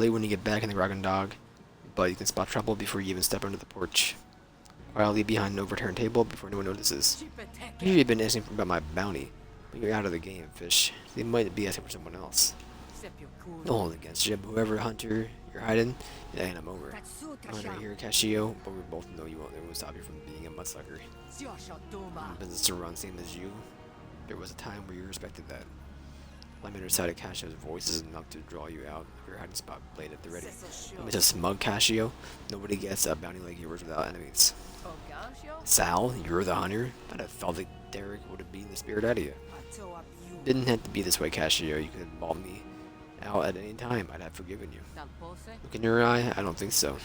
blade when you get back in the Dragon Dog, but you can spot trouble before you even step under the porch. Quietly behind an overturned table before anyone notices. Maybe you've been asking about my bounty, but you're out of the game, fish. They might be asking for someone else. No hold against you, but whoever hunter you're hiding, yeah, and I'm over. I'm not here, Cascio, but we both know you won't stop you from being a mudsucker. Business to run, same as you. There was a time where you respected that. Lemon recited Caccio's voice is enough to draw you out of your hiding spot, blade at the ready. Let me just smug Cascio. Nobody gets a bounty like yours without enemies. Sal, you're the hunter? I'd have felt that Derek would have beaten the spirit out of you. Didn't have to be this way, Cascio. You could have bought me out at any time. I'd have forgiven you. Look in your eye? I don't think so.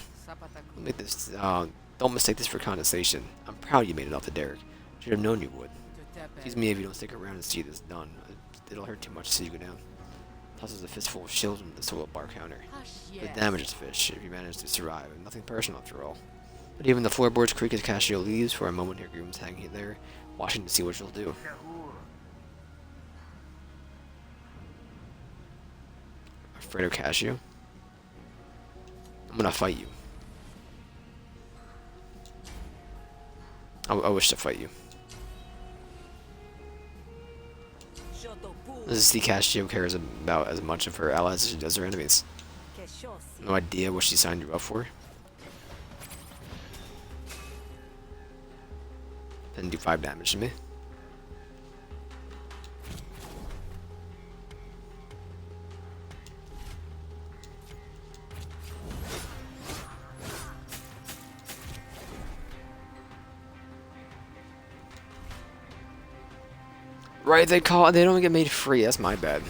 Don't mistake this for condensation. I'm proud you made it off the Derek. Should have known you would. Excuse me if you don't stick around and see this done. It'll hurt too much to see you go down. Tosses a fistful of shields into the soil bar counter. The damage is fish if you manage to survive. Nothing personal after all. But even the floorboards creak as Cascio leaves. For a moment, her groom's hanging there, watching to see what she'll do. Afraid of Cascio? I'm gonna fight you. I wish to fight you. Does see Cascio cares about as much of her allies as she does her enemies. No idea what she signed you up for. Didn't do 5 damage to me. Right, they don't get made free. That's my bad.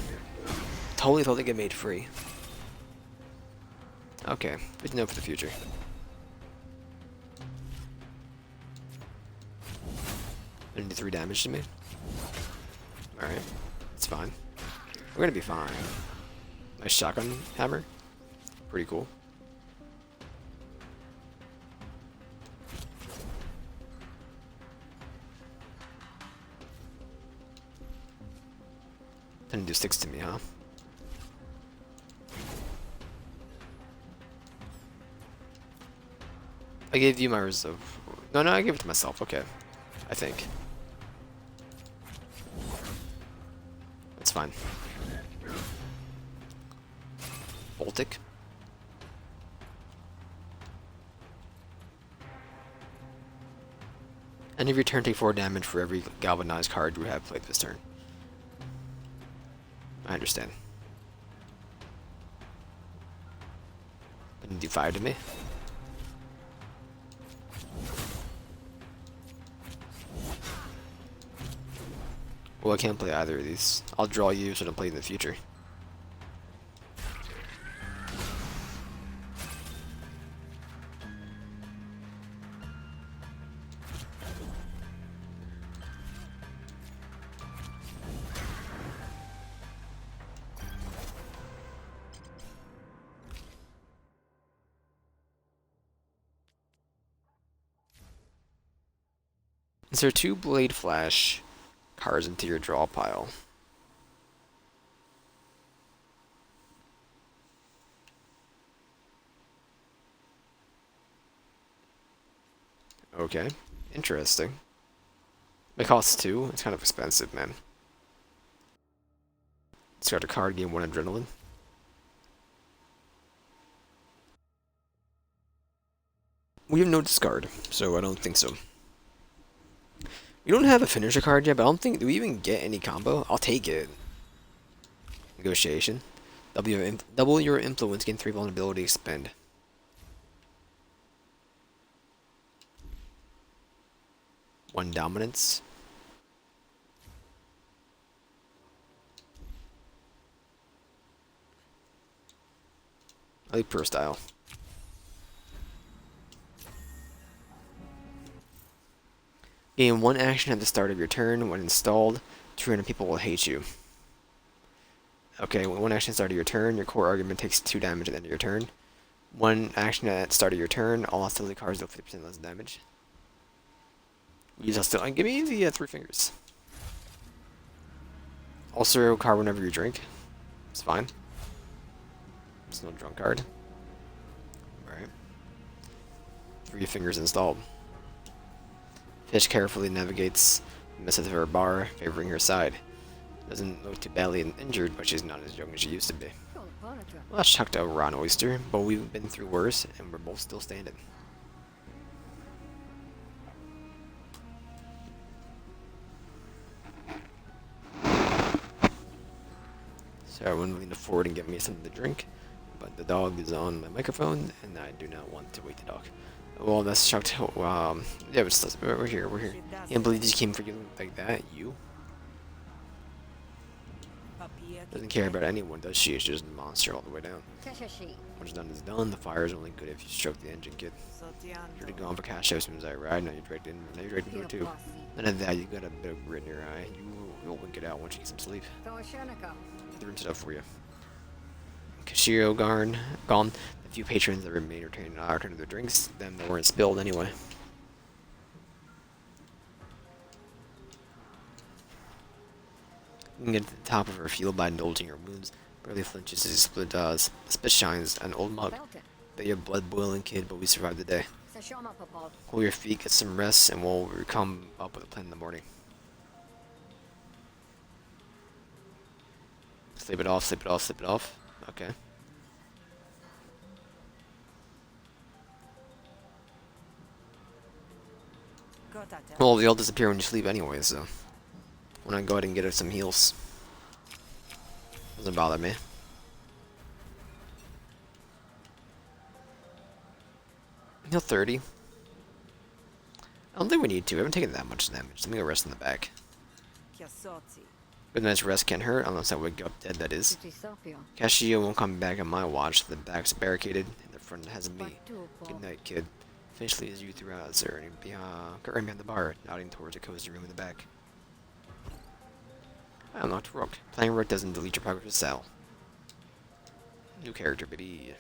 Totally thought they get made free. Okay, good to know for the future. Didn't do 3 damage to me. Alright, it's fine. We're gonna be fine. Nice shotgun hammer. Pretty cool. Didn't do 6 to me, huh? I gave you my reserve. No, I gave it to myself. Okay. I think. That's fine. Baltic. Any return take 4 damage for every galvanized card you have played this turn. I understand. Didn't do 5 to me. Well, I can't play either of these. I'll draw you so I don't play in the future. Is there 2 Blade Flash cards into your draw pile? Okay, interesting. It costs 2. It's kind of expensive, man. Discard a card, gain 1 adrenaline. We have no discard, so I don't think so. We don't have a finisher card yet, but I don't think... Do we even get any combo? I'll take it. Negotiation. Double your influence, gain 3 vulnerability, expend. One dominance. I like Pro Style. Gain 1 action at the start of your turn. When installed, 200 people will hate you. Okay, when 1 action at the start of your turn, your core argument takes 2 damage at the end of your turn. 1 action at the start of your turn, all hostility cards deal 50% less damage. Use hostility. Give me the 3 fingers. Also, card whenever you drink. It's fine. It's no drunkard. Alright. 3 fingers installed. Fish carefully navigates the mess of her bar, favoring her side. Doesn't look too badly injured, but she's not as young as she used to be. Well, that's chucked a raw oyster, but we've been through worse, and we're both still standing. So everyone lean forward and get me something to drink, but the dog is on my microphone, and I do not want to wake the dog. Well, that's chucked. Yeah, but we're here. We're here. Can't believe he came for you like that. You doesn't care about anyone, does she? She's just a monster all the way down. What's done is done. The fire is only good if you stroke the engine, kid. You're going for cash out as soon as I ride. Now you're dragged in. Now you're dragged into it too. None of that. You got a bit of grit in your eye. You'll wink it out once you get some sleep. Rinse it up for you. Cashier gone. The few patrons that remain returned their drinks. Them that weren't spilled anyway. You can get to the top of her field by indulging her wounds. Barely flinches as he spit shines an old mug. Bet your blood boiling, kid, but we survived the day. Hold your feet, get some rest, and we'll come up with a plan in the morning. Sleep it off, sleep it off, sleep it off. Okay. Well, they all disappear when you sleep anyway, so why not go ahead and get her some heals? Doesn't bother me. Heal 30. I don't think we need to. I haven't taken that much damage. Let me go rest in the back. Good night's rest can't hurt unless I wake up dead, that is. Castillo won't come back on my watch. The back's barricaded and the front has me. Good night, kid. Finchley is you throughout, sir, and behind the bar, nodding towards a cozy room in the back. I unlocked Rook. Playing Rook doesn't delete your progress with Sal. New character, baby.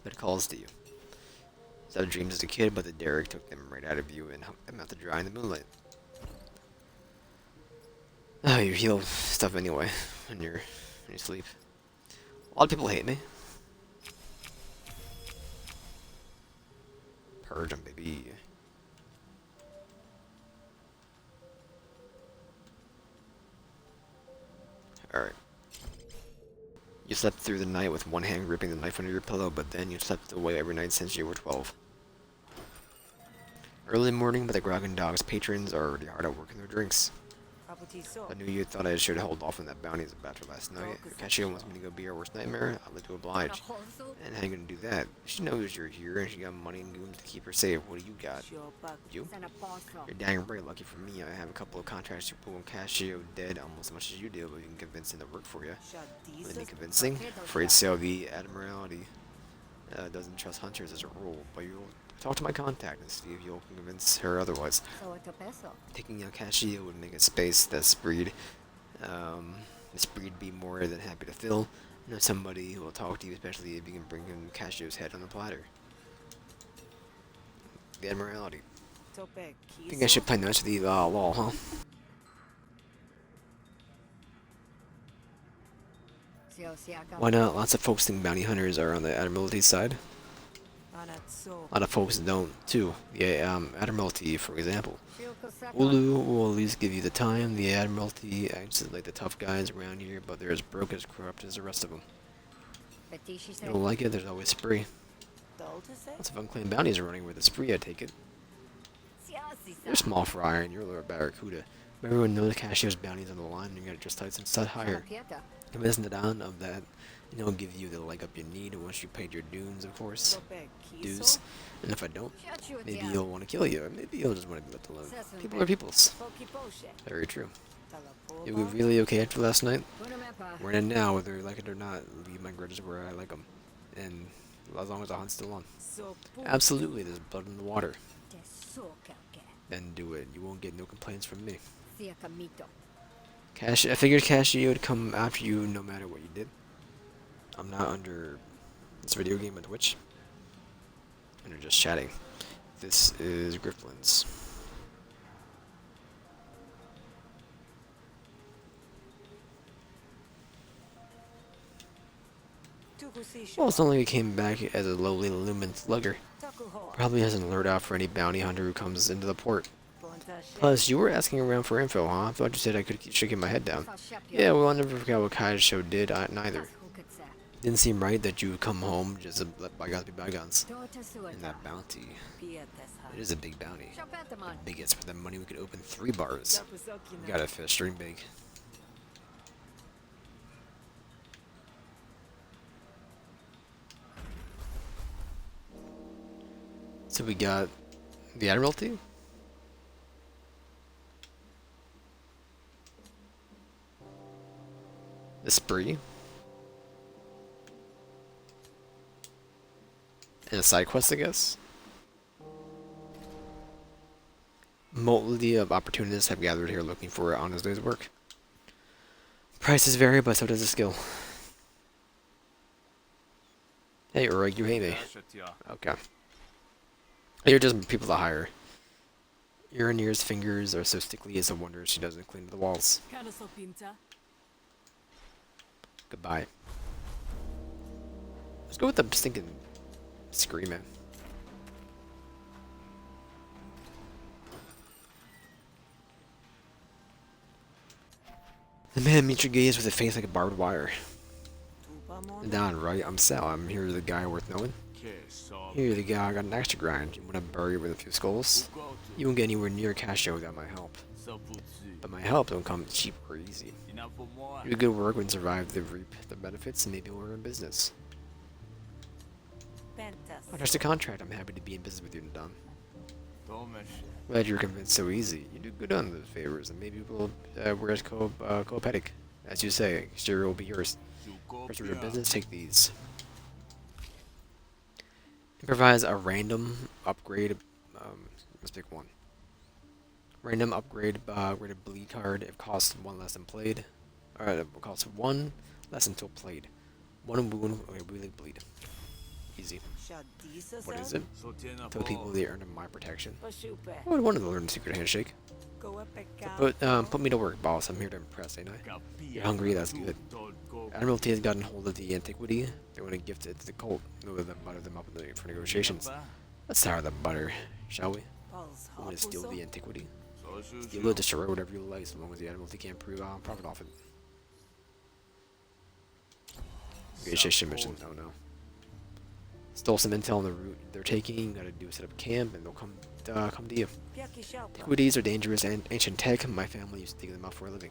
That calls to you. So I had dreams as a kid, but the Derrick took them right out of you and hung them out to dry in the moonlight. Oh, you heal stuff anyway when you sleep. A lot of people hate me. Purge 'em, baby. Alright. You slept through the night with one hand gripping the knife under your pillow, but then you slept away every night since you were 12. Early morning, but the Grog and Dog's patrons are already hard at work in their drinks. I knew you thought I should hold off on that bounty as a battle last night. If Cassia wants me to go be our worst nightmare, I'll let you oblige. And how you gonna do that? She knows you're here and she got money and goons to keep her safe. What do you got? You? You're dang right. Lucky for me, I have a couple of contracts to pull Cassia dead almost as much as you do, but we can convince him to work for you. Will it be convincing? Afraid so. The Admiralty doesn't trust hunters as a rule, but you'll talk to my contact and see if you'll convince her otherwise. Taking out Cassia would make a space this breed be more than happy to fill. You know somebody who will talk to you, especially if you can bring him Cassia's head on a platter. The Admiralty. Think I should play nice to the law, huh? Why not? Lots of folks think bounty hunters are on the Admiralty side. A lot of folks don't, too. The Admiralty, for example. Ulu will at least give you the time. The Admiralty acts like the tough guys around here, but they're as broke as corrupt as the rest of them. You don't like it? There's always spree. Lots of unclaimed bounties are running with the spree, I take it. You're small fry and you're lower barracuda. But everyone knows Cassia's bounties on the line and you gotta just tighten some stud higher. Convince Nadan of that, and he'll give you the leg up you need once you paid your dues, of course. Dues. And if I don't, maybe he'll want to kill you, or maybe he'll just want to be left alone. People are peoples. Very true. You were really okay after last night? We're in now, whether you like it or not. Leave my grudges where I like them. And as long as the hunt's still on. Absolutely, there's blood in the water. Then do it. You won't get no complaints from me. I figured Cassia would come after you no matter what you did. I'm not under this video game on Twitch. And they're just chatting. This is Griftlands. Well, it's not like he came back as a lowly lumen slugger. Probably hasn't lured out for any bounty hunter who comes into the port. Plus, you were asking around for info, huh? I thought you said I should keep my head down. Yeah, well, I never forgot what Kai's show did, neither. Didn't seem right that you would come home just to let bygones be bygones. And that bounty. It is a big bounty. The biggest for the money we could open 3 bars. You gotta fish, dream big. So we got the Admiralty. The Spree. And a side quest, I guess. Multitude of opportunists have gathered here looking for an honest day's work. Prices vary, but so does the skill. Hey, Urag, you hate me. Okay. You're just people to hire. Uranier's fingers are so sticky it's a wonder she doesn't clean the walls. Goodbye. Let's go with the stinking screaming. The man meets your gaze with a face like a barbed wire. Down, right? I'm Sal. I'm here the guy worth knowing. Here the guy I got an extra grind. You want to bury with a few skulls? You won't get anywhere near cash show without my help. But my help don't come cheap or easy. You do good work and survive to reap the benefits, and maybe we're in business. I'll trust a contract. I'm happy to be in business with you, Nadam. Glad you're convinced so easy. You do good on those favors, and maybe we'll where's Copatic. As you say, exterior will be yours. First order of business, take these. It provides a random upgrade. Let's pick one. Random upgrade rated bleed card. It costs 1 less than played. Alright, it costs 1 less until played. 1 wound. Okay, we bleed. Easy. What is it? Tell people they earn my protection. I would want to learn the secret handshake. Put me to work, boss. I'm here to impress, ain't I? You're hungry, that's good. Admiralty has gotten hold of the antiquity. They want to gift it to the cult. We'll butter them up for negotiations. Let's start the butter, shall we? We want to steal the antiquity. Steal it, destroy whatever you like, as long as the Admiralty can't prove profit off it. Negotiation mission, oh no. Stole some intel on the route they're taking. Gotta do a set up camp, and they'll come to you. Antiquities are dangerous and ancient tech. My family used to dig them up for a living.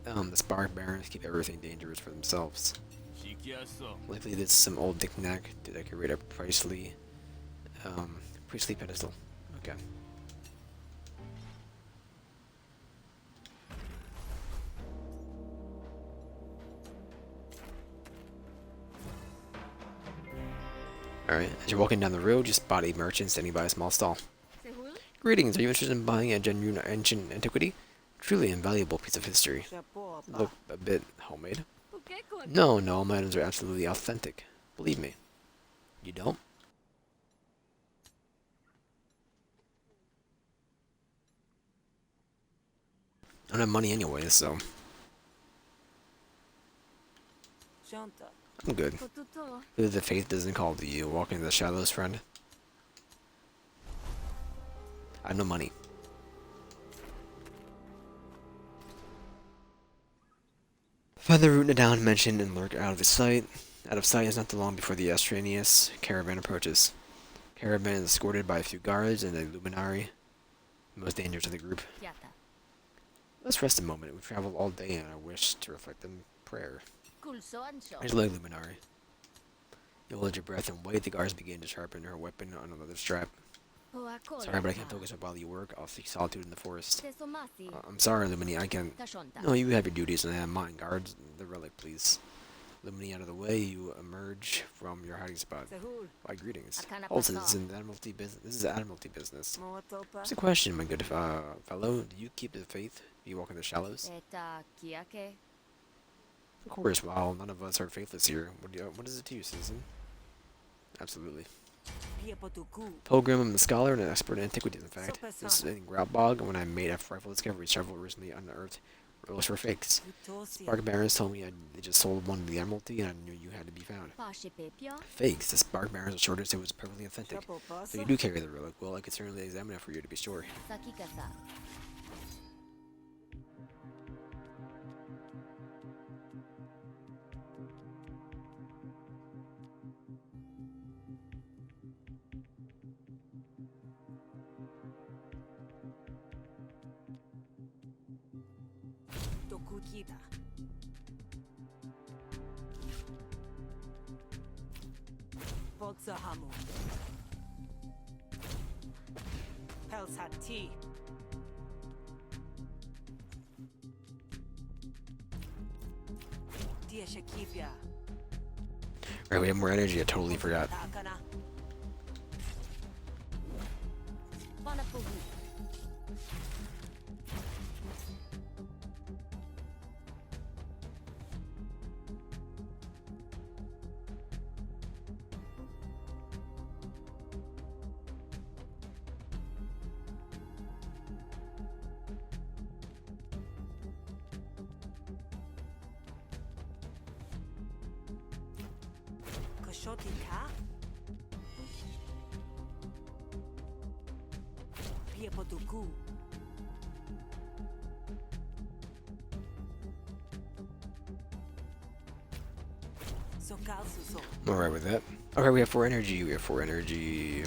The Spark Barons keep everything dangerous for themselves. Likely this is some old knick-knack to decorate a priestly pedestal. Okay. Alright, as you're walking down the road, you spot a merchant standing by a small stall. Greetings, are you interested in buying a genuine ancient antiquity? Truly invaluable piece of history. Look a bit homemade. No, all my items are absolutely authentic. Believe me. You don't? I don't have money anyway, so... I'm good. The faith doesn't call to you. Walk into the shadows, friend. I have no money. Find the route down mentioned and lurk out of sight. Out of sight is not too long before the Astranius caravan approaches. Caravan is escorted by a few guards and a luminary, the most dangerous of the group. Let's rest a moment. We've traveled all day and I wish to reflect in prayer. I just like luminary. You hold your breath and wait. The guards begin to sharpen her weapon on another strap. Sorry, but I can't focus while you work. I'll seek solitude in the forest. I'm sorry, Lumini, I can't... No, you have your duties and I have mine. Guards, the relic, please. Lumini out of the way, you emerge from your hiding spot. Why, greetings. Also, this is Admiralty business. What's the question, my good fellow? Do you keep the faith? Do you walk in the shallows? Of course, while none of us are faithless here. What is it to you, citizen? Absolutely. Pilgrim, I'm a scholar and an expert in antiquities, in fact. This is in Groutbog, when I made a frightful discovery several recently unearthed Relics were fakes. Spark Barons told me they just sold one of the Emeralty and I knew you had to be found. Fakes? The Spark Barons assured us it was perfectly authentic. So you do carry the relic. Well, I could certainly examine it for you to be sure. Polzahamu. Pelsati. Diashakibia. Alright, we have more energy. I totally forgot. Shotika? Piepotuku. I'm alright with that. Okay, we have 4 energy. We have 4 energy.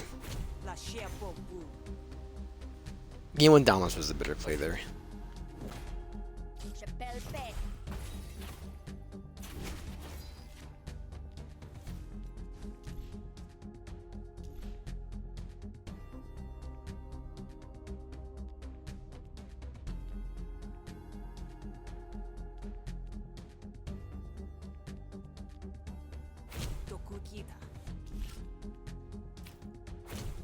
Game 1 downloads was the better play there.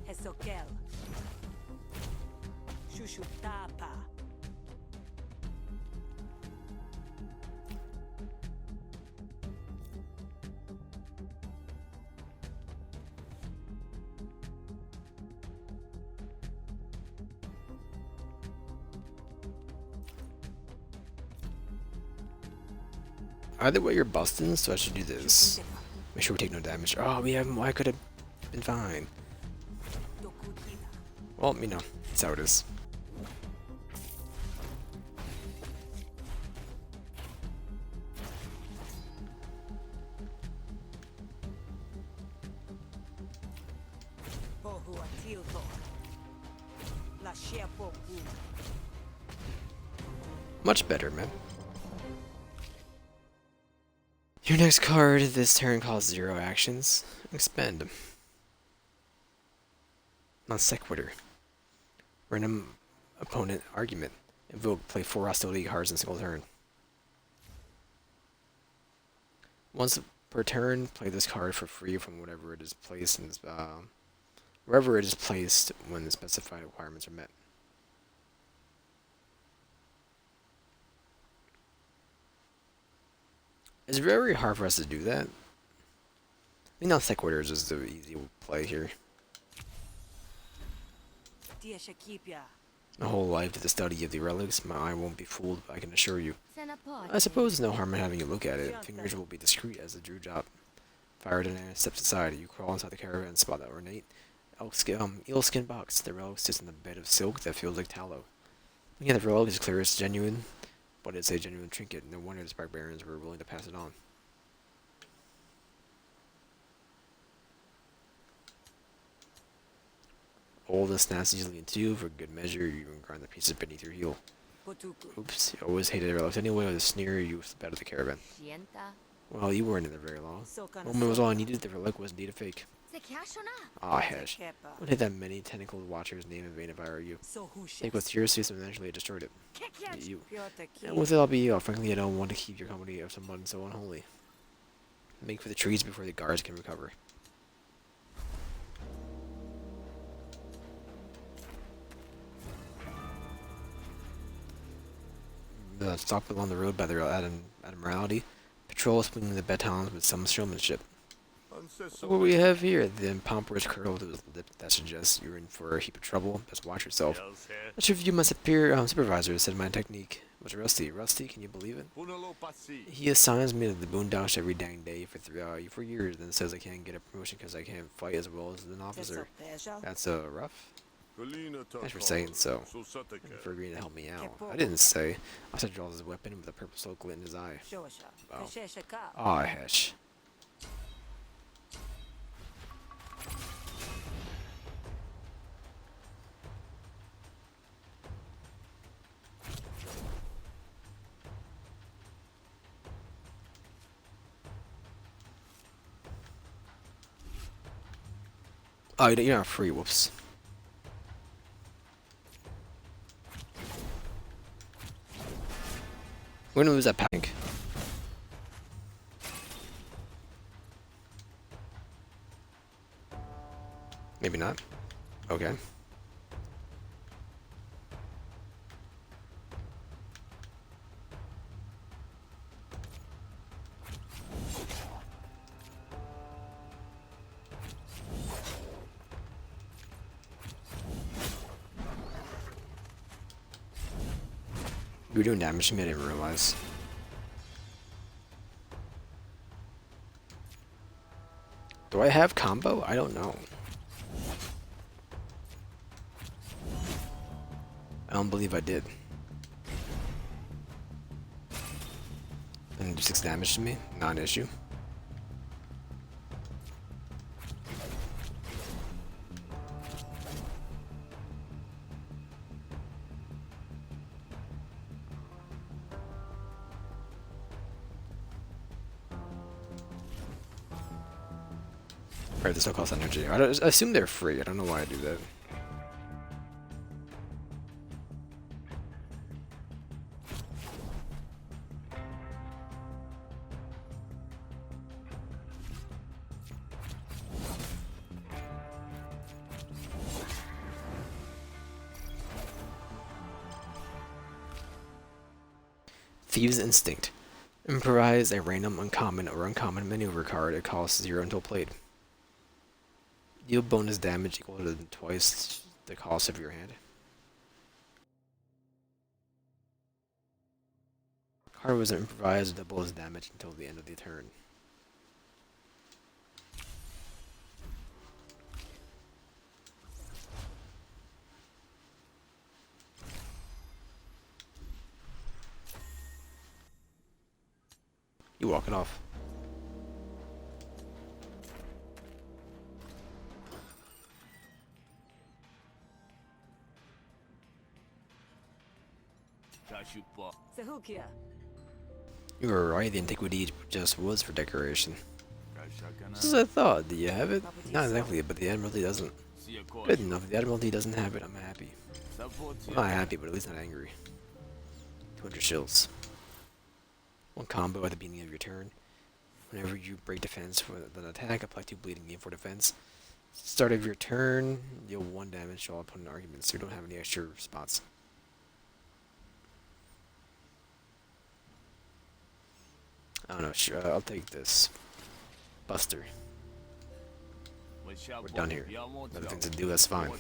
Hesokel. Shushutapa. Either way, you're busting, so I should do this. Make sure we take no damage. Oh, we haven't. I could have been fine. Well, you know, that's how it is. Much better, man. Your next card this turn costs 0 actions. Expend. Non sequitur. Random opponent argument. Invoke. Play 4 hostility cards in a single turn. Once per turn, play this card for free from whatever it is placed in this, wherever it is placed when the specified requirements are met. It's very hard for us to do that. I think non sequitur is just the easy play here. My whole life to the study of the relics, my eye won't be fooled, I can assure you. I suppose there's no harm in having a look at it. Fingers will be discreet as a Drew job. Fire Danae steps aside. You crawl inside the caravan and spot that ornate eel-skin box. The relic sits in the bed of silk that feels like tallow. Looking at the relic is clear it's genuine, but it's a genuine trinket. No wonder the Spark Barons were willing to pass it on. All the snaps easily in 2 for good measure. You even grind the pieces beneath your heel. Oops, you always hated the relics anyway. With a sneer, you slipped out of the caravan. Well, you weren't in there very long. Moment was all I needed. The relic was indeed a fake. Ah, hash. I would hate that many tentacled watcher's name in vain if I were you. Take with seriously, so eventually I destroyed it. You. And with it, I'll be you. Frankly, I don't want to keep your company of someone so unholy. Make for the trees before the guards can recover. Stopped along the road by the Admiralty. Patrol swinging the batons with some showmanship. What we have here? The impompous curl to his lip that suggests you're in for a heap of trouble. Just watch yourself. Let's review my supervisor, said my technique was rusty. Rusty, can you believe it? He assigns me to the boondocks every dang day for years, then says I can't get a promotion because I can't fight as well as an officer. That's rough. Thanks for saying so, and for agreeing to help me out. I didn't say. I said draws his weapon with a purple soul glint in his eye. Wow. Ah, hesh. Oh, you're not free. Whoops. We're gonna lose that pack. Maybe not. Okay. You were doing damage to me, I didn't realize. Do I have combo? I don't know. I don't believe I did. And do 6 damage to me? Not an issue. Right, this no cost energy. I assume they're free. I don't know why I do that. Thieves' Instinct. Improvise a random uncommon or uncommon maneuver card. It costs 0 until played. Deal bonus damage equal to twice the cost of your hand. Card was improvised, doubles damage until the end of the turn. You walk it off. You were right, the antiquity just was for decoration. Just as I thought. Do you have it? Not exactly, but the Admiralty doesn't. Good enough. If the Admiralty doesn't have it, I'm happy. I'm not happy, but at least not angry. 200 shills. One combo at the beginning of your turn. Whenever you break defense with an attack, apply 2 bleeding gain for defense. Start of your turn, deal 1 damage to all opponent arguments, so you don't have any extra spots. I don't know, sure, I'll take this. Buster. We're done here. Nothing things to do, that's fine.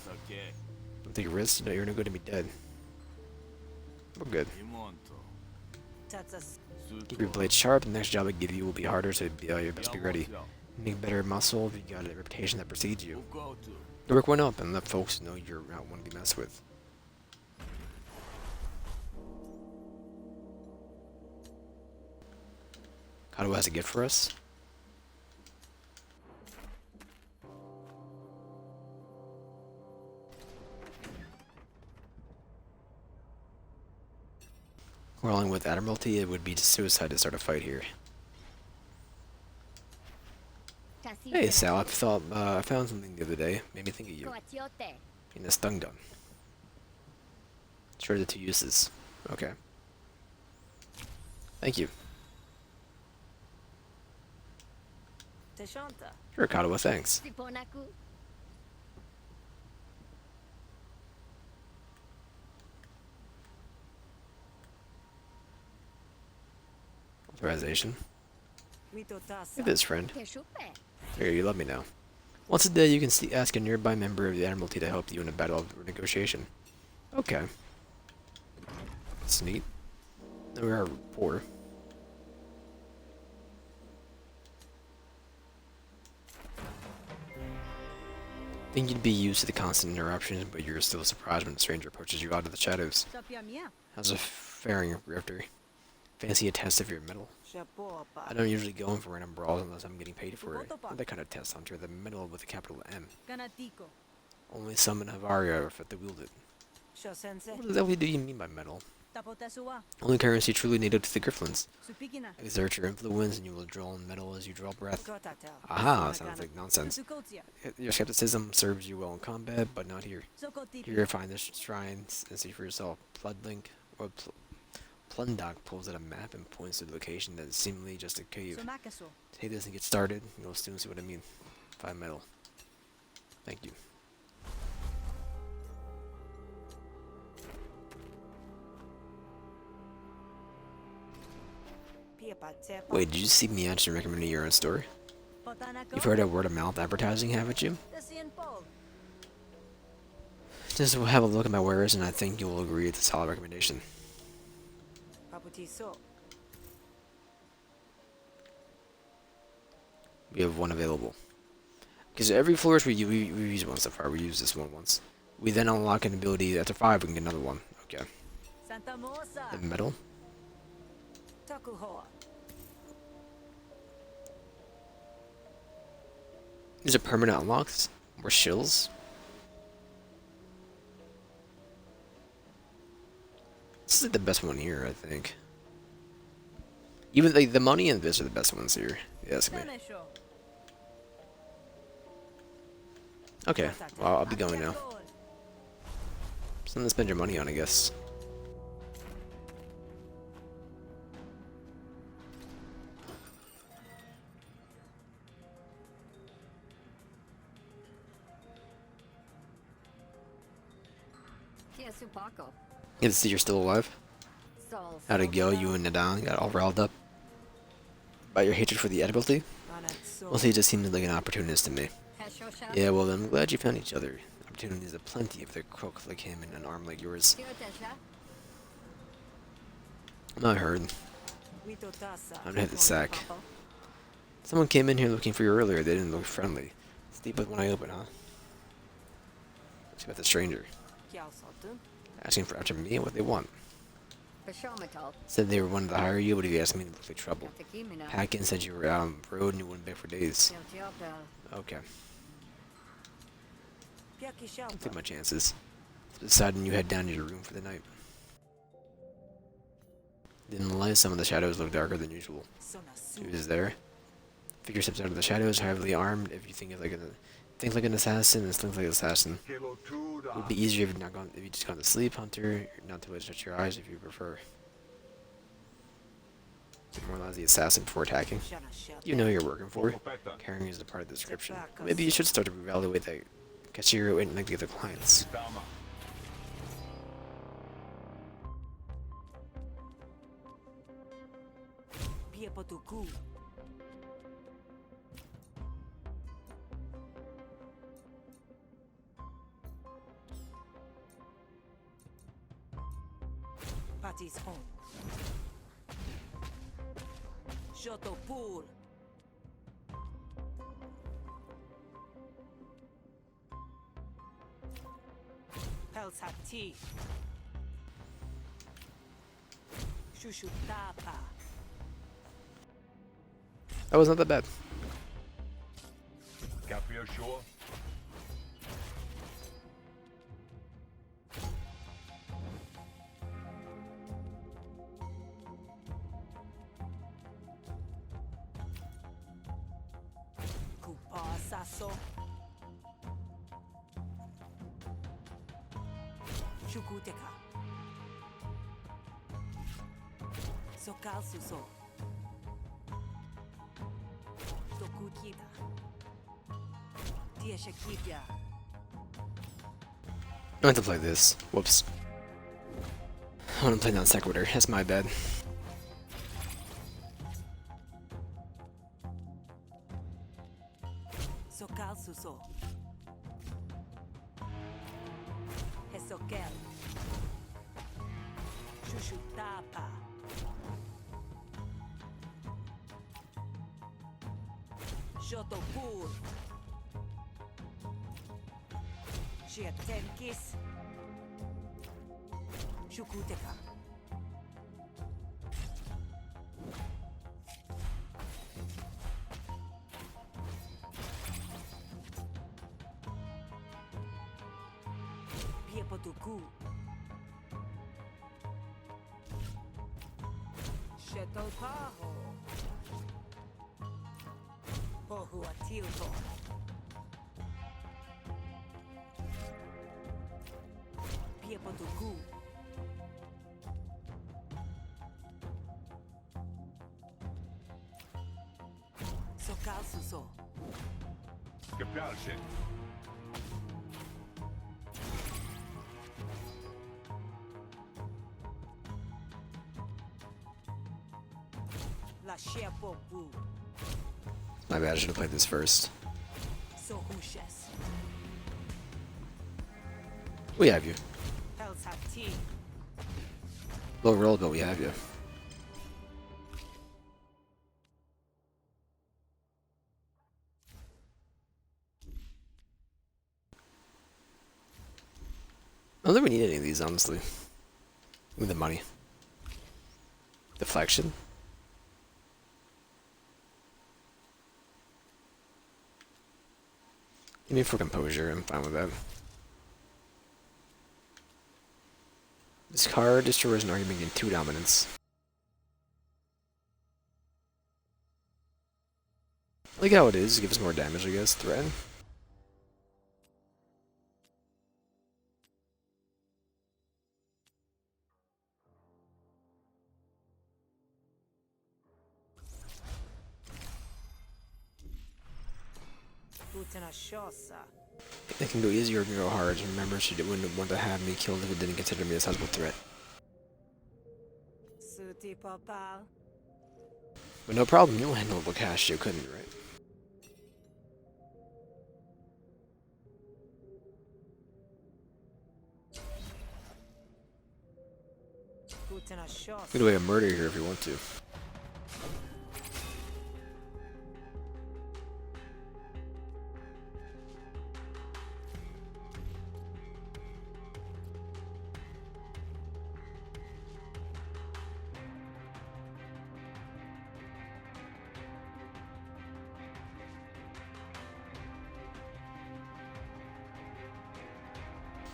Don't take a risk, you know you're not going to be dead. We're good. Keep your blade sharp, the next job I give you will be harder, so you best be ready. Make better muscle if you got a reputation that precedes you. The work went up, and let folks know you're not one to be messed with. Kado has a gift for us. Quarreling with Admiralty, it would be suicide to start a fight here. Hey Sal, I found something the other day. Made me think of you. In this dung dun. Sure, the 2 uses. Okay. Thank you. Sure, Kadawa, thanks. Authorization. Mito Look tasa. at this, friend. Here, you let me know. Once a day, you can ask a nearby member of the Admiralty to help you in a battle or negotiation. Okay. That's neat. Then we are poor. Think you'd be used to the constant interruptions, but you're still surprised when a stranger approaches you out of the shadows. How's a faring, Grifter? Fancy a test of your mettle? Shapopa. I don't usually go in for random brawls unless I'm getting paid for it. Not that kind of test, Hunter. The mettle with a capital M. Ganatico. Only some in Havaria are fit to wield it. Shosense. What exactly do you mean by metal? Tapotasua. Only currency truly native to the Griftlands. Supikina. Exert your influence and you will draw on metal as you draw breath. Gotatel. Aha, sounds like nonsense. Sukotia. Your skepticism serves you well in combat, but not here. Sokotipi. Here, find the shrines and see for yourself. Plundlink, or Plundock pulls out a map and points to the location that is seemingly just a cave. Somakaso. Take this and get started. You'll soon see what I mean. Find metal. Thank you. Wait, did you seek me out to recommend your own store? You've heard of word of mouth advertising, haven't you? Just have a look at my wares and I think you will agree it's a solid recommendation. We have one available. Because every flourish we use one so far. We use this one once. We then unlock an ability after 5 we can get another one. Okay. The metal. These are permanent unlocks. More shills. This is like the best one here, I think. Even like the money and this are the best ones here. Yeah, that's me. Okay, well, I'll be going now. Something to spend your money on, I guess. Good to see you're still alive. How'd it go? You and Nadan got all riled up by your hatred for the Admiralty? Well, he just seems like an opportunist to me. Yeah, well, I'm glad you found each other. Opportunities are plenty if they're crook like him and an arm like yours. I heard. I'm gonna hit the sack. Someone came in here looking for you earlier. They didn't look friendly. Sleep with one eye open, huh? What's about the stranger? Asking for after me what they want. Said they were wanting to hire you, but if you asked me, it looked like trouble. Hacken said you were out on the road and you wouldn't back for days. Okay. I'll take my chances. Deciding you head down to your room for the night. In the light, some of the shadows look darker than usual. Who is there? Figure steps out of the shadows, heavily armed. If you think like an assassin, and slings like an assassin. It would be easier if you just gone to sleep, Hunter. Not to shut your eyes if you prefer. Demoralize the assassin before attacking. You know who you're working for. Carrying is a part of the description. Maybe you should start to evaluate that cashier and like the other clients. Party's home. Shoto pool. Pels have tea. Shushu tapa. That was not that bad. Caprio Shore. Sasso. Shukuteka. Sokal suso. Tokukita. Dia Shakibia. I want to play this. Whoops. I want to play non sequitur. That's my bad. Sokel. Shushutapa. Jotopur. Shiatenkis. Shukuteka. Piepotuku. Shetopaho. Pohuatilto. Piepotuku. Sokalsuso. Gefährlich. La Shepopu. My bad, I should have played this first. Sohushes. We have you. Pelsati. Low roll, but we have you. I don't think we need any of these, honestly. Give me the money. Deflection. Give me for composure, I'm fine with that. This card destroys an argument in 2 dominance. I like how it is, give us more damage, I guess, threat. Putana Shosa. It can go easy or it can go hard. Remember, she wouldn't want to have me killed if it didn't consider me a sizable threat. Suti Popal. But no problem, you'll handle the cash, you couldn't, right? Putana You Shosa. can do a murder here if you want to.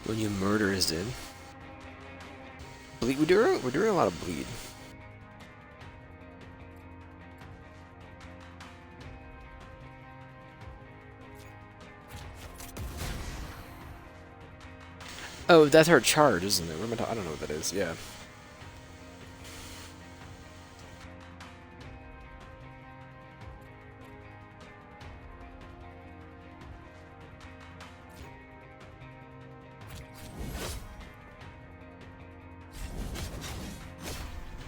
When you murder is in. Bleed. We're doing a lot of bleed. Oh, that's her charge, isn't it? What am I don't know what that is. Yeah.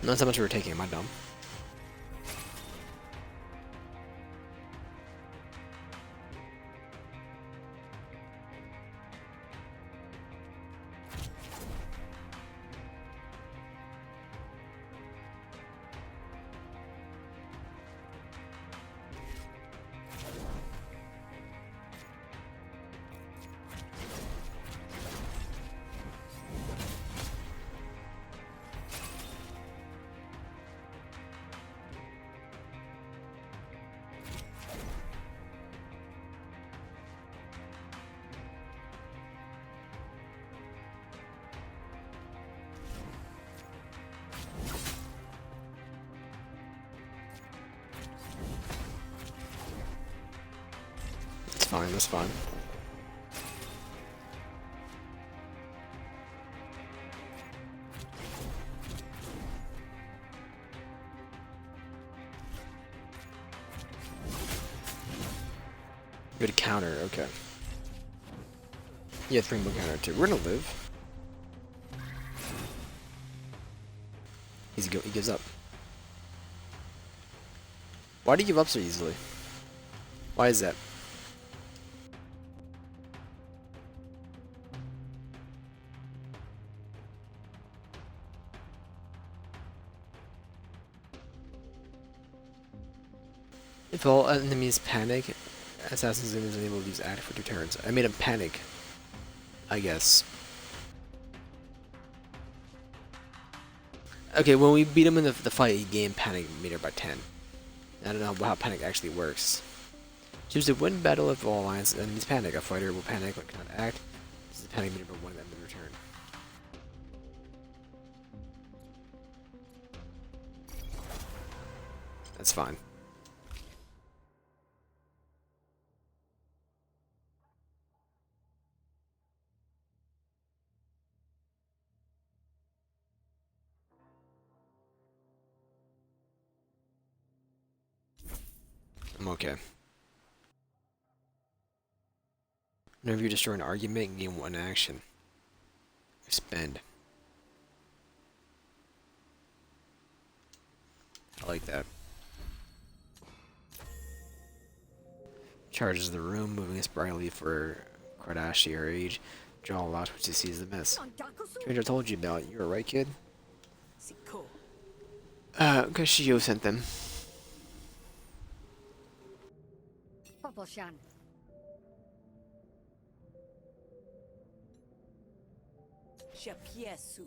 Not so much we were taking, am I dumb? It's fine, that's fine. Good counter, okay. Yeah, 3 more counter too. We're gonna live. He gives up. Why do you give up so easily? Why is that? If all enemies panic, Assassin's is unable to use act for 2 turns. I made him panic, I guess. Okay, when we beat him in the fight, he gained panic meter by 10. I don't know how panic actually works. Choose to win battle if all alliance enemies panic. A fighter will panic but cannot act. This is panic meter by 1 at the end of the return. That's fine. I'm okay. Whenever you destroy an argument, gain 1 action. Expend. I like that. Charges the room, moving sprightly for Kardashian her age. Draw a lot which he sees the miss. Stranger told you about. You were right, kid? Sicko. Kashio sent them. Popolshan. Shapiesu.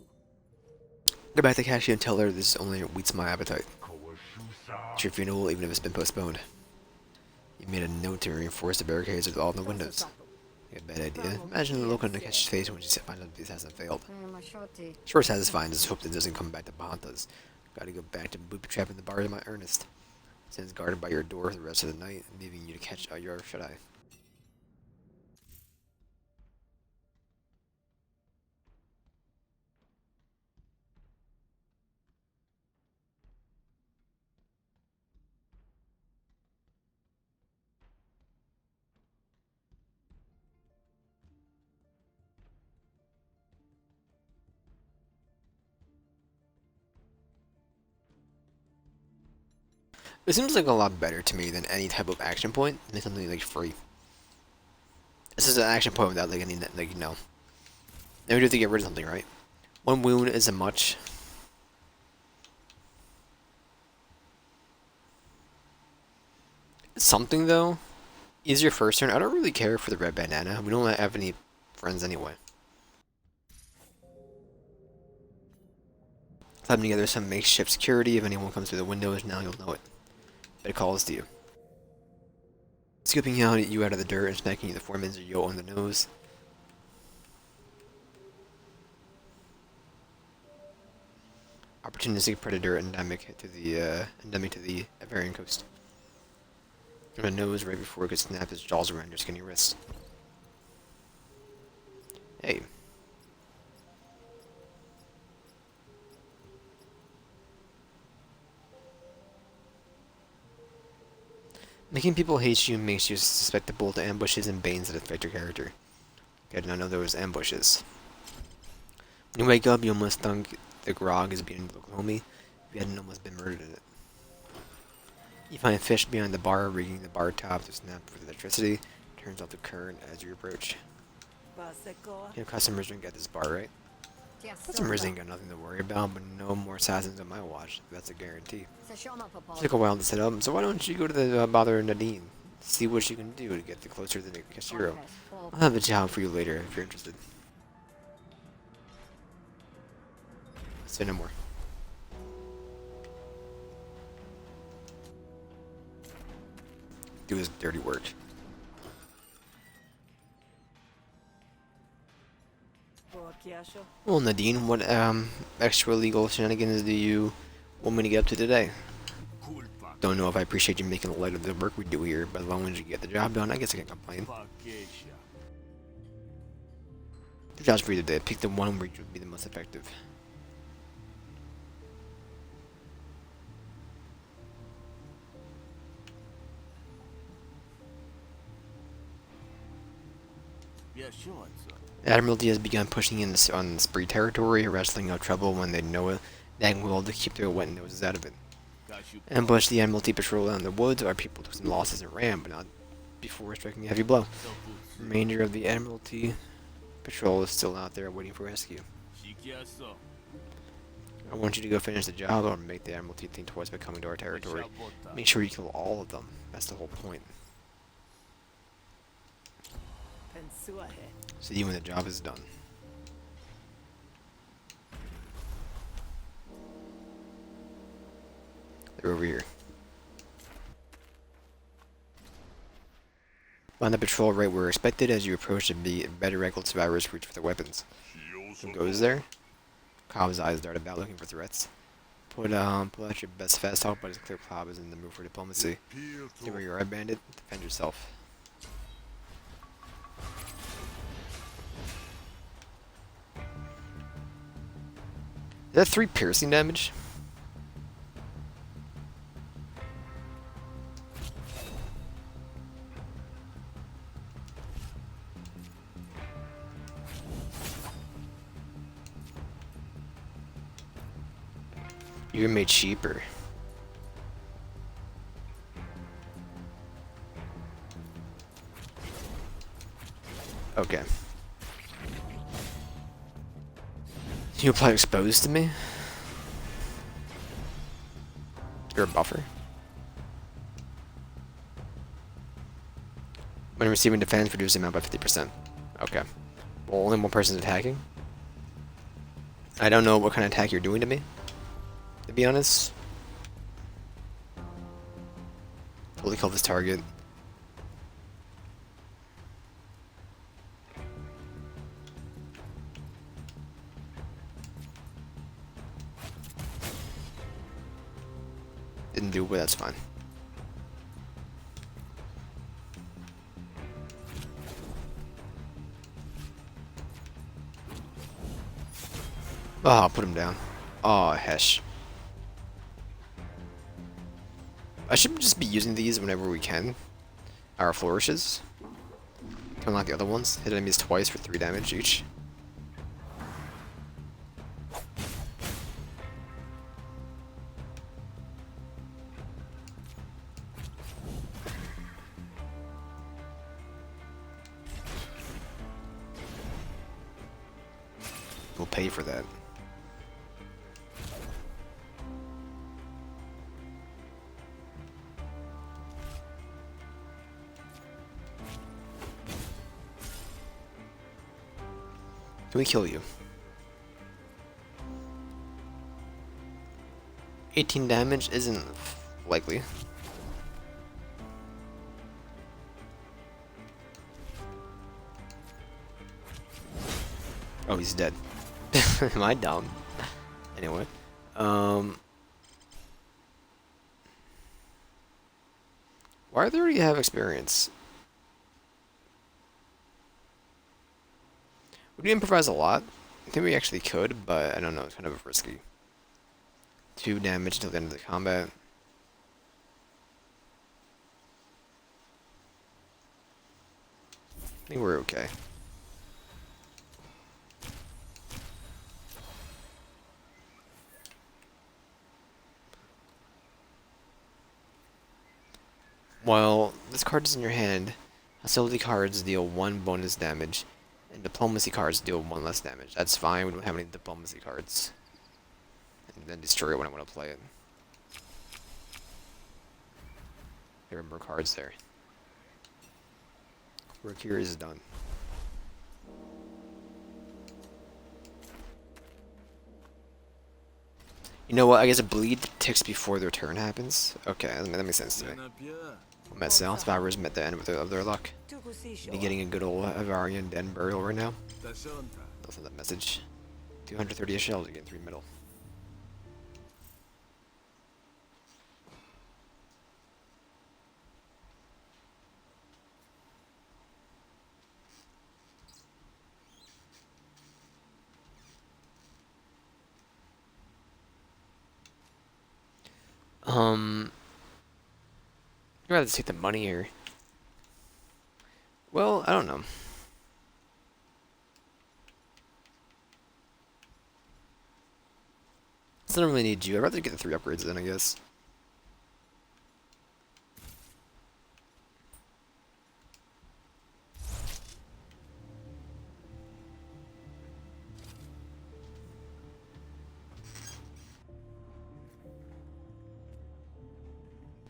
Go back to Cassie and tell her this only wheats my appetite. It's your funeral, even if it's been postponed. You made a note to reinforce the barricades with all the windows. You have a bad idea. Imagine the look on the catch's face when she finds out this hasn't failed. Sure satisfying, just hope that doesn't come back to haunt us. Gotta go back to booby trapping the bar in my earnest. Stands guarded by your door the rest of the night, leaving you to catch your shut-eye. It seems like a lot better to me than any type of action point, than something like free. This is an action point without like any like you know. Now we do have to get rid of something, right? 1 wound isn't much. Something though. Easier first turn. I don't really care for the red banana. We don't have any friends anyway. Clapping together some makeshift security. If anyone comes through the windows, now you'll know it. But it calls to you. Scooping you out of the dirt and smacking you the foreman's yo on the nose. Opportunistic predator endemic to the Iberian coast. On the nose right before it could snap his jaws around your skinny wrist. Hey. Making people hate you makes you susceptible to ambushes and banes that affect your character. I did not know there was ambushes. When you wake up, you almost think the grog is being look homey. You hadn't almost been murdered in it. You find fish behind the bar, rigging the bar top to snap with electricity. Turns off the current as you approach. You know, customers drink at this bar, right? Customers ain't got nothing to worry about, but no more assassins on my watch. That's a guarantee. It took a while to set up, so why don't you go to the Bother Nadine? See what you can do to get closer to the Kashiro. I'll have a job for you later if you're interested. Say no more. Do his dirty work. Well, Nadine, what extra legal shenanigans do you want me to get up to today? Don't know if I appreciate you making light of the work we do here, but as long as you get the job done, I guess I can't complain. 2 jobs for you today. Pick the one where you would be the most effective. The Admiralty has begun pushing in on Spree territory, wrestling out trouble when they know it, nagging will to keep their wet noses out of it. Ambush the Admiralty patrol out in the woods, our people took some losses and ran, but not before striking a heavy blow. The remainder of the Admiralty patrol is still out there waiting for rescue. I want you to go finish the job or make the Admiralty think twice about coming to our territory. Make sure you kill all of them. That's the whole point. Pensuahe. See you when the job is done. They're over here. On the patrol right where expected. As you approach the better reckless survivors reach for their weapons. Who goes there? Cobb's eyes dart about looking for threats. Pull out your best fast talk, but it's clear Cobb is in the mood for diplomacy. Stay where you are, bandit. Defend yourself. Is that 3 piercing damage? You're made cheaper. Okay. You apply exposed to me? You're a buffer. When receiving defense, reduce the amount by 50%. Okay. Well, only one person's attacking. I don't know what kind of attack you're doing to me, to be honest. Totally kill this target. Didn't do it, but that's fine. Oh, put him down. Oh, hesh. I should just be using these whenever we can. Our flourishes. Kind of like the other ones. Hit enemies twice for 3 damage each. We'll pay for that. Can we kill you? 18 damage isn't likely. Oh, he's dead. Am I dumb? Anyway. Why do they already have experience? Would we improvise a lot? I think we actually could, but I don't know, it's kind of risky. 2 damage until the end of the combat. I think we're okay. While this card is in your hand, hostility cards deal 1 bonus damage, and diplomacy cards deal 1 less damage. That's fine, we don't have any diplomacy cards. And then destroy it when I want to play it. There are more cards there. Work here is done. You know what? I guess a bleed ticks before their turn happens. Okay, that makes sense to me. Met Sal. Survivors met the end of their luck. Be getting a good old Avarian den burial right now. Listen to that message. 230 shells, you get 3 middle. I'd rather take the money here. Well, I don't know. I don't really need you. I'd rather get the 3 upgrades then, I guess.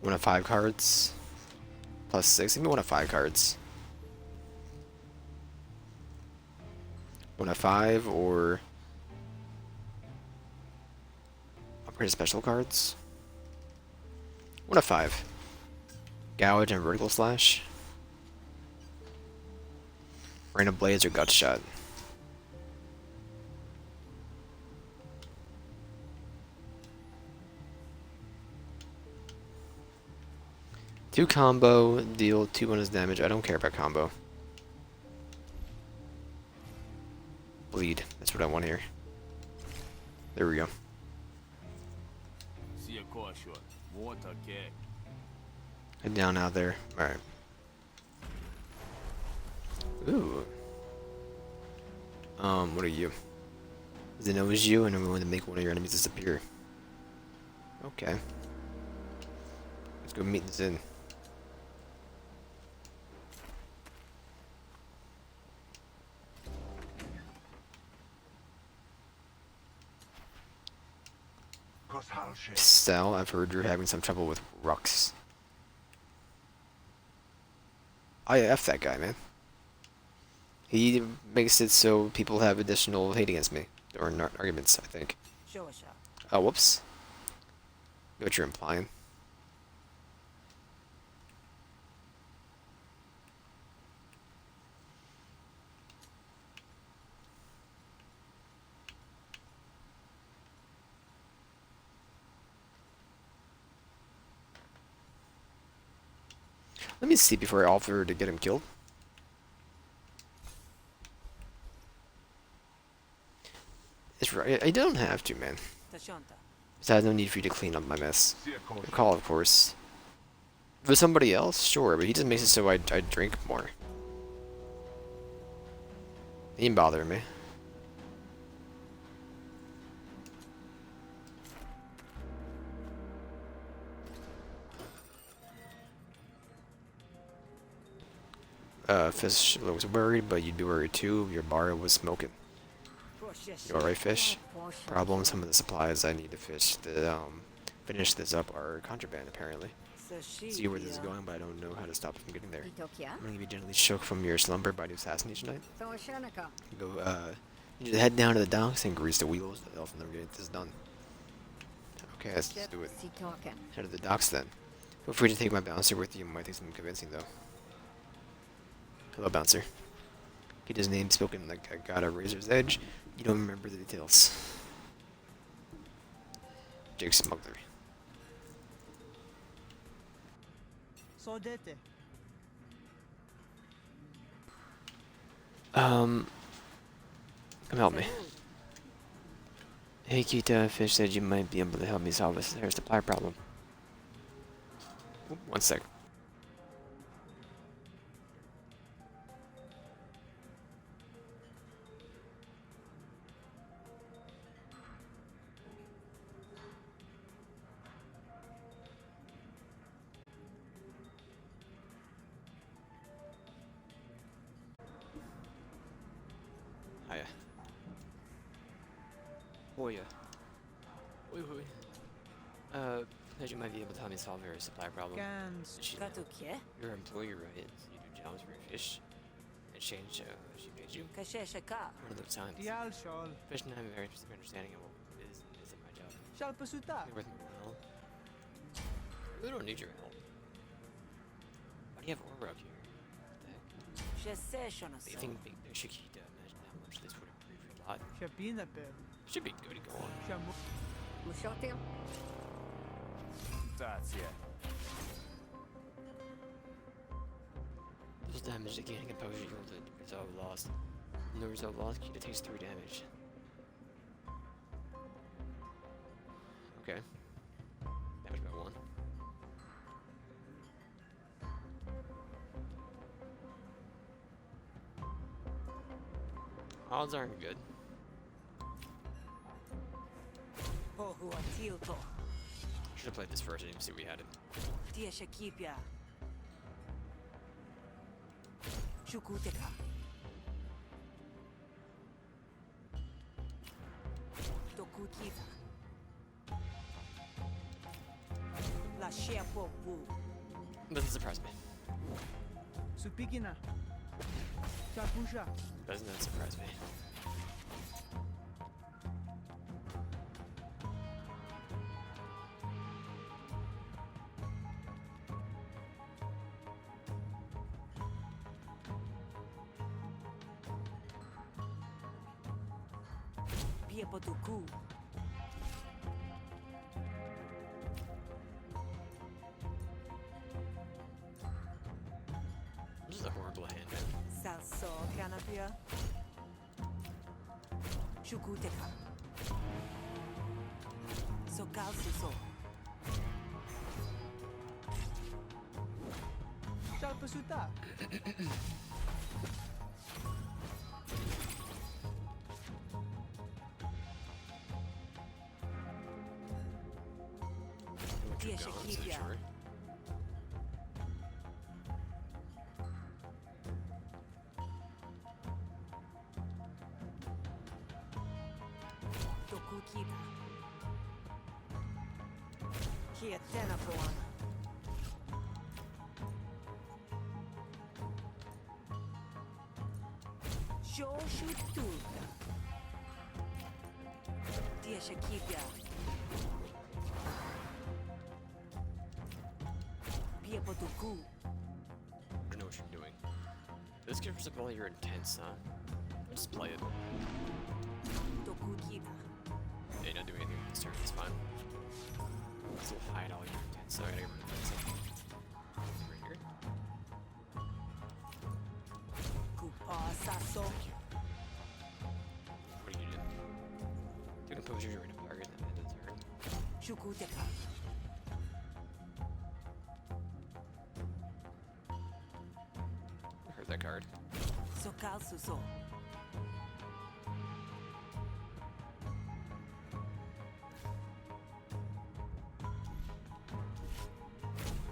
One of 5 cards. Plus 6. Give me one of 5 cards. One of 5 or upgrade special cards. One of 5. Gouge and vertical slash. Random blades or gut shot. Two combo, deal 2 bonus damage. I don't care about combo. Bleed. That's what I want here. There we go. Head down out there. Alright. Ooh. What are you? Is it knows you and I'm going to make one of your enemies disappear. Okay. Let's go meet this in. Sal, I've heard you're having some trouble with Rux. I F that guy, man. He makes it so people have additional hate against me. Or arguments, I think. Oh, whoops. What you're implying. Let me see before I offer to get him killed. It's right. I don't have to, man. Besides, no need for you to clean up my mess. Recall, of course. For somebody else, sure, but he just makes it so I drink more. He didn't bother me. Fish was worried, but you'd be worried too. Your bar was smoking. You alright, fish? Problem, some of the supplies I need to finish this up are contraband, apparently. See where this is going, but I don't know how to stop it from getting there. I'm gonna be gently shook from your slumber by the assassination night. Go, you just head down to the docks and grease the wheels. I'll never get this done. Okay, let's do it. Head to the docks then. Feel free to take my bouncer with you. It might take some convincing, though. Hello, bouncer. Get his name spoken like I got a razor's edge. You don't remember the details. Jake Smuggler. Come help me. Hey Kita, Fish said you might be able to help me solve this air supply problem. Oop, 1 sec. Hiya. Oh yeah. Wait. That you might be able to help me solve your supply problem. Your employer, right? You do jobs for Fish. Exchange, she paid you. One of those times. Fish and I have a very specific understanding of what isn't my job. You're worth more than help. We don't need your help. Why do you have aura up here? What the heck? Do you think Big Fish Chiquita imagine how much this would improve your lot? Should be good to go on. This damage again composure equal to resolve lost. No resolve lost, Kita takes 3 damage. Okay. Damage by 1. Odds aren't good. Should have played this first, I didn't see we had it. Doesn't surprise me. Supikina. Chapusha. Doesn't that surprise me? Piepotuku. This is a horrible hand. Salso canapia. Shukuteka. Sokalsuso. Shalpasuta. Yes, sure. Tokukita. Kietena poana. Shoshututa. Tieshakipia. Piepotuku. I don't know what you're doing. This gives up all your intents, huh? Just play it. Tokukita. Yeah, you're not doing anything this turn, it's fine. Still hide all your intents, so I gotta get rid of that. Right here. Kupasaso. What do you do? To compose your random target at the end of the turn. Shukuteka. I heard that card. Sokalsuso.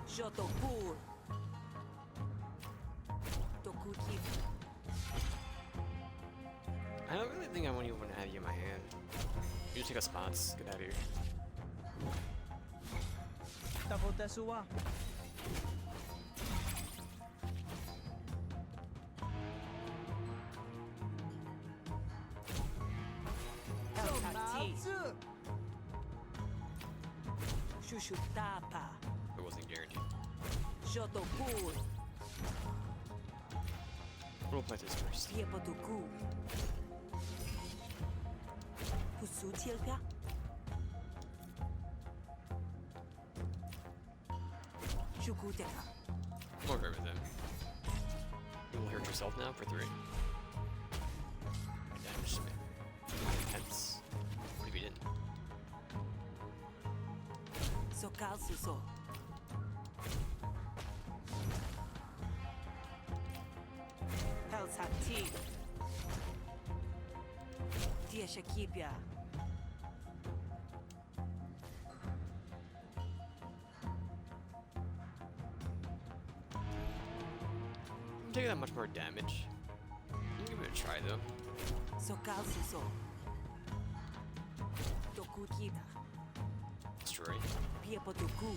Shotopur. Tokukita. I don't really think I want to have you in my hand. You just take a spots, get out of here. Tapotesua. Shushutapa. It wasn't guaranteed. Shotopur. We'll play this first. Piepotuku. Pusutilka. Shukuteka. I'm okay with them. You will hurt yourself now for 3. Damage to me. Intense. What if you didn't? Sokalsuso. Helsati. Tieshakipia. I'm taking that much more damage. You can give it a try though. Sokalsuso. Tokukita. Destroy. Piepotuku.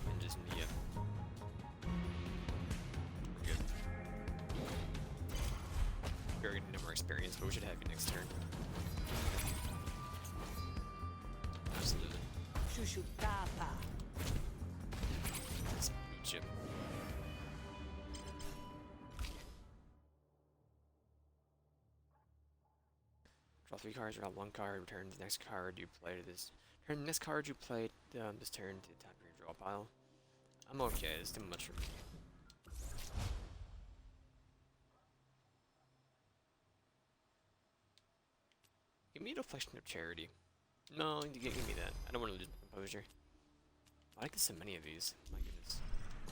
And just me up. We're good. We're getting no more experience, but we should have you next turn. Absolutely. Shushutapa. Let's boot you. Draw 3 cards, draw 1 card, return the next card you played this. Turn the next card you played this turn to the top of your draw pile. I'm okay, it's too much for me. Give me a deflection of charity. No, give me that. I don't want to lose my composure. I like so many of these. My goodness.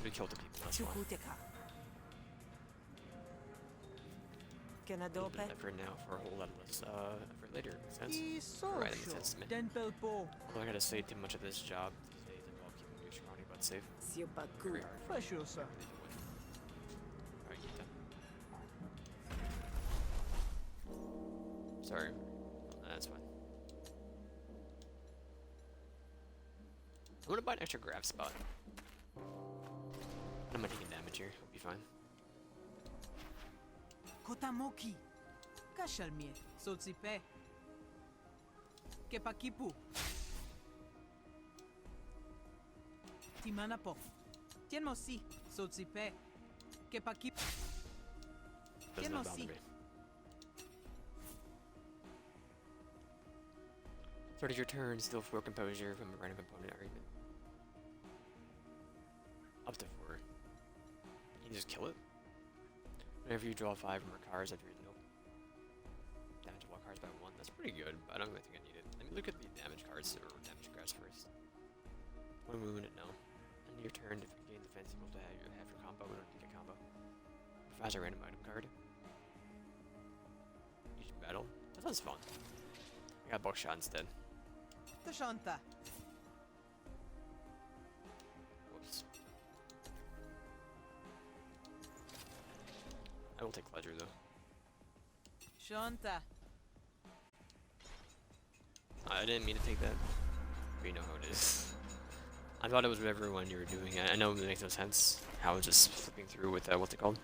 We killed the people, that's fine. Shukuteka. A little bit of Kenadope. effort now for a whole lot less for later. Makes sense. Isosho. Right, that makes sense to me. Denpelpo. Although I gotta say, too much of this job these days involve keeping your scrawny butt safe. Very Siopaku. hard. Fashosa. Really do win. Alright, get done. Sorry. That's fine. I'm gonna buy an extra grab spot. I'm not taking damage here. We'll be fine. Kotamoki. Kashalmie. Sotsipe. Kepakipu. Timanapo. Tienmosi. Sotsipe. Kepakipu. Does not bother me. Start of your turn, still 4 composure from a random component argument. Up to 4. You can just kill it. Whenever you draw 5 more cards after your damage of all cards by 1, that's pretty good, but I don't really think I need it. Let me look at the damage cards or damage cards first. 1 wound, no. End your turn, if you gain defense, equal to half your combo in order to get a combo. As a random item card. Use battle. That sounds fun. I got buckshot instead. Tashanta. Whoops. I will take Ledger though. Shanta. I didn't mean to take that. But you know how it is. I thought it was whatever one you were doing. I know it makes no sense how it's just flipping through with what's it called?